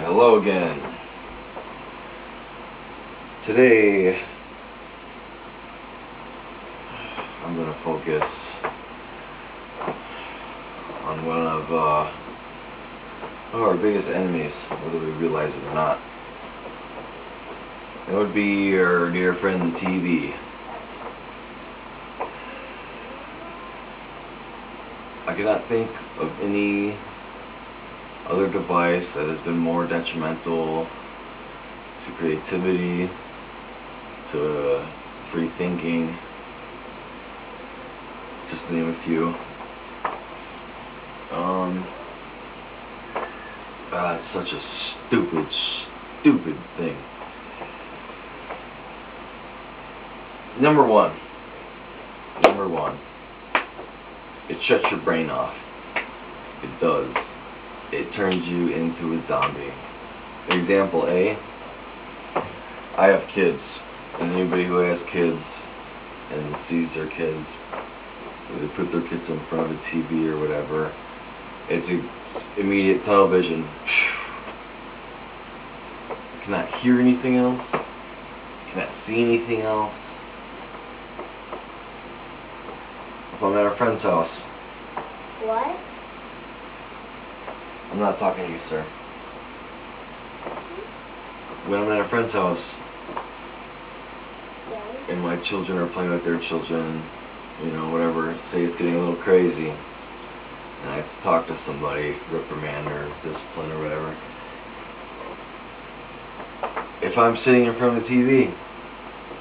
Hello again. Today, I'm going to focus on one of our biggest enemies, whether we realize it or not. It would be our dear friend, the TV. I cannot think of any other device that has been more detrimental to creativity, to free thinking, just to name a few. It's such a stupid thing. Number one, it shuts your brain off. It does. It turns you into a zombie. Example A, I have kids, and anybody who has kids and sees their kids, they put their kids in front of a TV or whatever, it's immediate television. You cannot hear anything else. You cannot see anything else. If I'm at a friend's house. What? I'm not talking to you, sir. When I'm at a friend's house, and my children are playing with their children, you know, whatever, say it's getting a little crazy, and I have to talk to somebody, reprimand or discipline or whatever. If I'm sitting in front of the TV,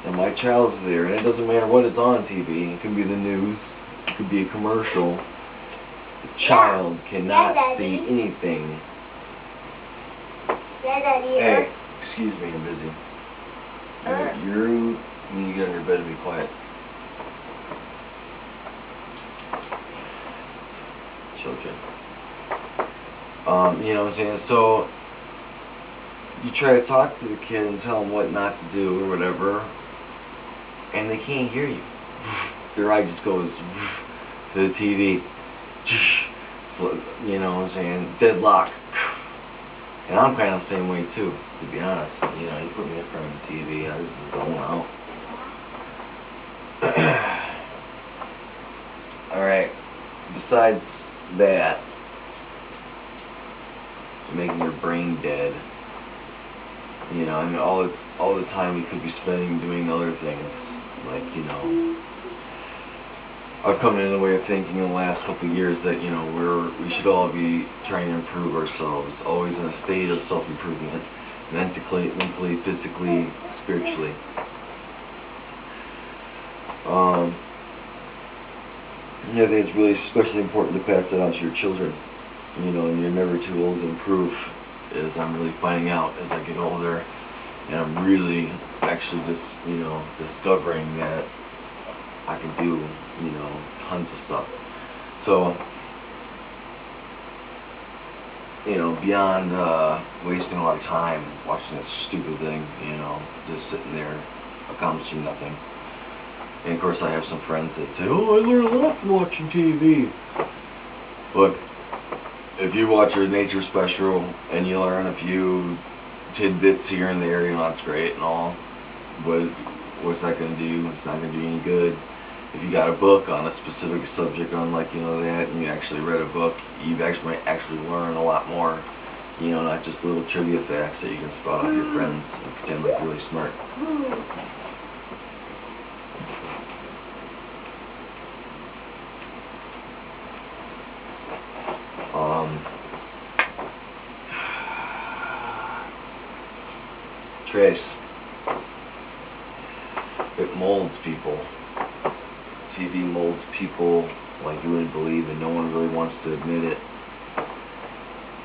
and my child's there, and it doesn't matter what is on TV, it could be the news, it could be a commercial, the child cannot see anything. Yeah, Daddy. Hey, excuse me, I'm busy. You need to get in your bed and be quiet. Children. You know what I'm saying? So, you try to talk to the kid and tell them what not to do or whatever, and they can't hear you. Their eye just goes to the TV. You know what I'm saying? Deadlock. And I'm kind of the same way too, to be honest. You know, you put me in front of the TV, I just zone out. Alright, besides that, making your brain dead, you know, I mean, all the time you could be spending doing other things, like, you know, I've come in the way of thinking in the last couple of years that, you know, we should all be trying to improve ourselves, always in a state of self-improvement, mentally, physically, spiritually. I think it's really especially important to pass that on to your children, you know, and you're never too old to improve, as I'm really finding out as I get older, and I'm really actually just, you know, discovering that I can do, you know, tons of stuff. So, you know, beyond wasting a lot of time watching this stupid thing, you know, just sitting there accomplishing nothing. And of course I have some friends that say, oh, I learn a lot from watching TV. Look, if you watch a nature special and you learn a few tidbits here and there, you know, that's great and all, but what's that going to do? It's not going to do any good. If you got a book on a specific subject on, like, you know, that, and you actually read a book, you might actually learn a lot more, you know, not just little trivia facts that you can spout off your friends and pretend like you're really smart. Trace. It molds people. TV molds people like you wouldn't believe, and no one really wants to admit it,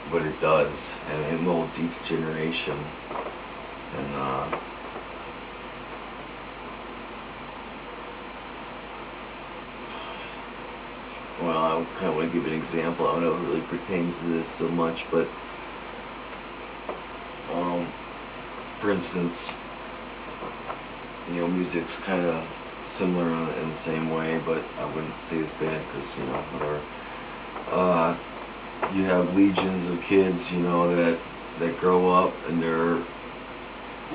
but it does, and it molds each generation. And well, I kind of want to give an example. I don't know if it really pertains to this so much, but for instance, you know, music's kind of similar in the same way, but I wouldn't say it's bad because, you know, whatever. You have legions of kids, you know, that that grow up and they're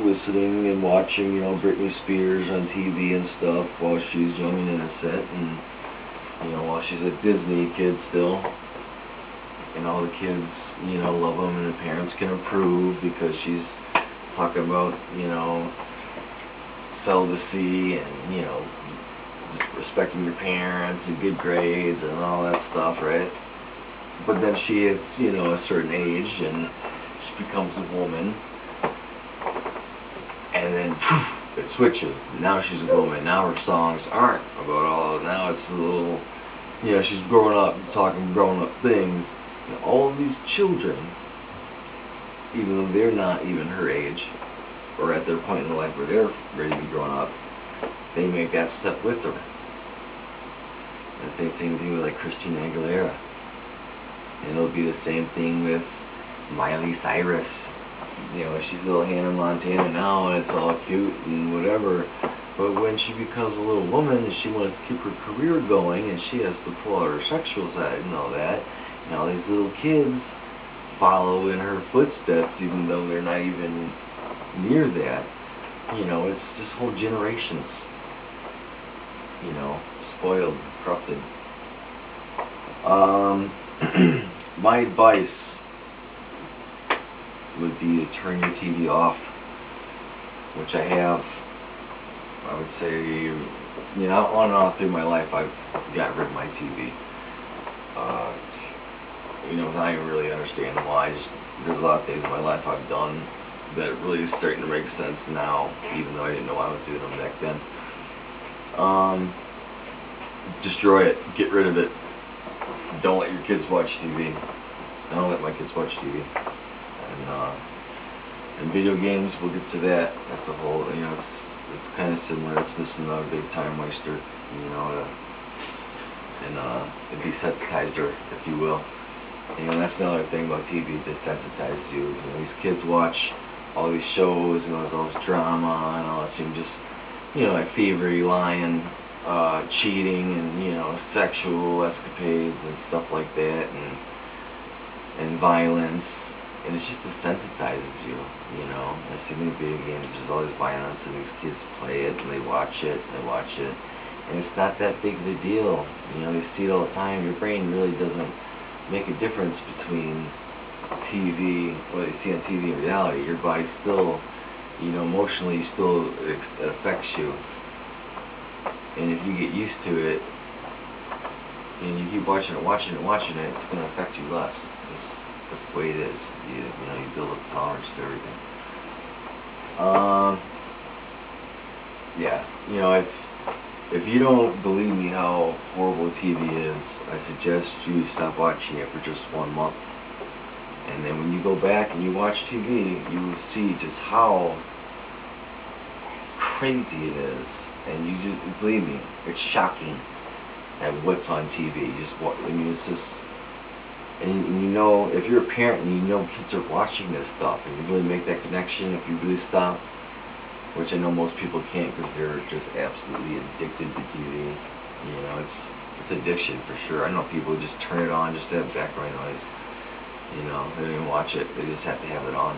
listening and watching, you know, Britney Spears on TV and stuff while she's young and innocent, and you know, while she's a Disney kid still, and all the kids, you know, love them, and the parents can approve because she's talking about, you know, celibacy and, you know, respecting your parents and good grades and all that stuff, right? But then she hits, you know, a certain age and she becomes a woman, and then poof, it switches. Now she's a woman. Now her songs aren't about all. Now it's a little, you know, she's growing up, talking grown-up things. And all of these children, even though they're not even her age, or at their point in their life where they're ready to be grown up, they make that step with her. And the same thing with like Christina Aguilera. And it'll be the same thing with Miley Cyrus. You know, she's a little Hannah Montana now, and it's all cute and whatever. But when she becomes a little woman, and she wants to keep her career going, and she has to pull out her sexual side and all that, and all these little kids follow in her footsteps, even though they're not even near that. You know, it's just whole generations, you know, spoiled, corrupted. My advice would be to turn your TV off, which I have. I would say, you know, on and off through my life, I've got rid of my TV. You know, I don't really understand why. There's a lot of things in my life I've done that really is starting to make sense now, even though I didn't know I was doing them back then. Destroy it. Get rid of it. Don't let your kids watch TV. I don't let my kids watch TV. And video games, we'll get to that. That's a whole, you know, it's kind of similar. It's just another big time waster, you know, and a desensitizer, if you will. You know, that's another thing about TV, desensitizes you. You know, these kids watch all these shows, you know, all this drama and all that, and just, you know, like thievery, lying, cheating, and, you know, sexual escapades and stuff like that, and violence. And it just desensitizes you, you know. I see in video games, there's all this violence, and these kids play it, and they watch it, and it's not that big of a deal. You know, you see it all the time. Your brain really doesn't make a difference between TV, what you see on TV and reality. Your body still, you know, emotionally still affects you. And if you get used to it, and you keep watching it, it's going to affect you less. That's the way it is. You know, you build up tolerance to everything. Yeah, you know, if you don't believe me how horrible TV is, I suggest you stop watching it for just 1 month. And then when you go back and you watch TV, you will see just how crazy it is. And you just, believe me, it's shocking at what's on TV. I mean, it's just, and you know, if you're a parent and you know kids are watching this stuff, and you really make that connection, if you really stop, which I know most people can't because they're just absolutely addicted to TV. You know, it's addiction for sure. I know people who just turn it on just to have background noise. You know, they don't even watch it. They just have to have it on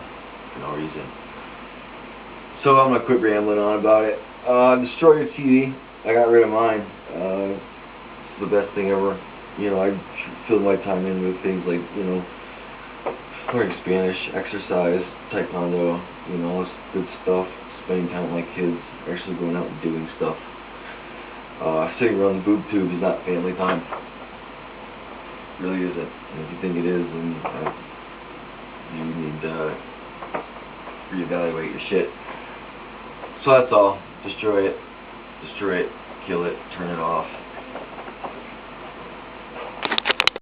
for no reason. So I'm gonna quit rambling on about it. Destroy your TV. I got rid of mine. It's the best thing ever. You know, I fill my time in with things like, you know, learning Spanish, exercise, taekwondo, you know, all this good stuff. Spending time with my kids, actually going out and doing stuff. Sitting around the boob tube is not family time. It really isn't. And if you think it is, then you need to reevaluate your shit. So that's all. Destroy it, kill it, turn it off.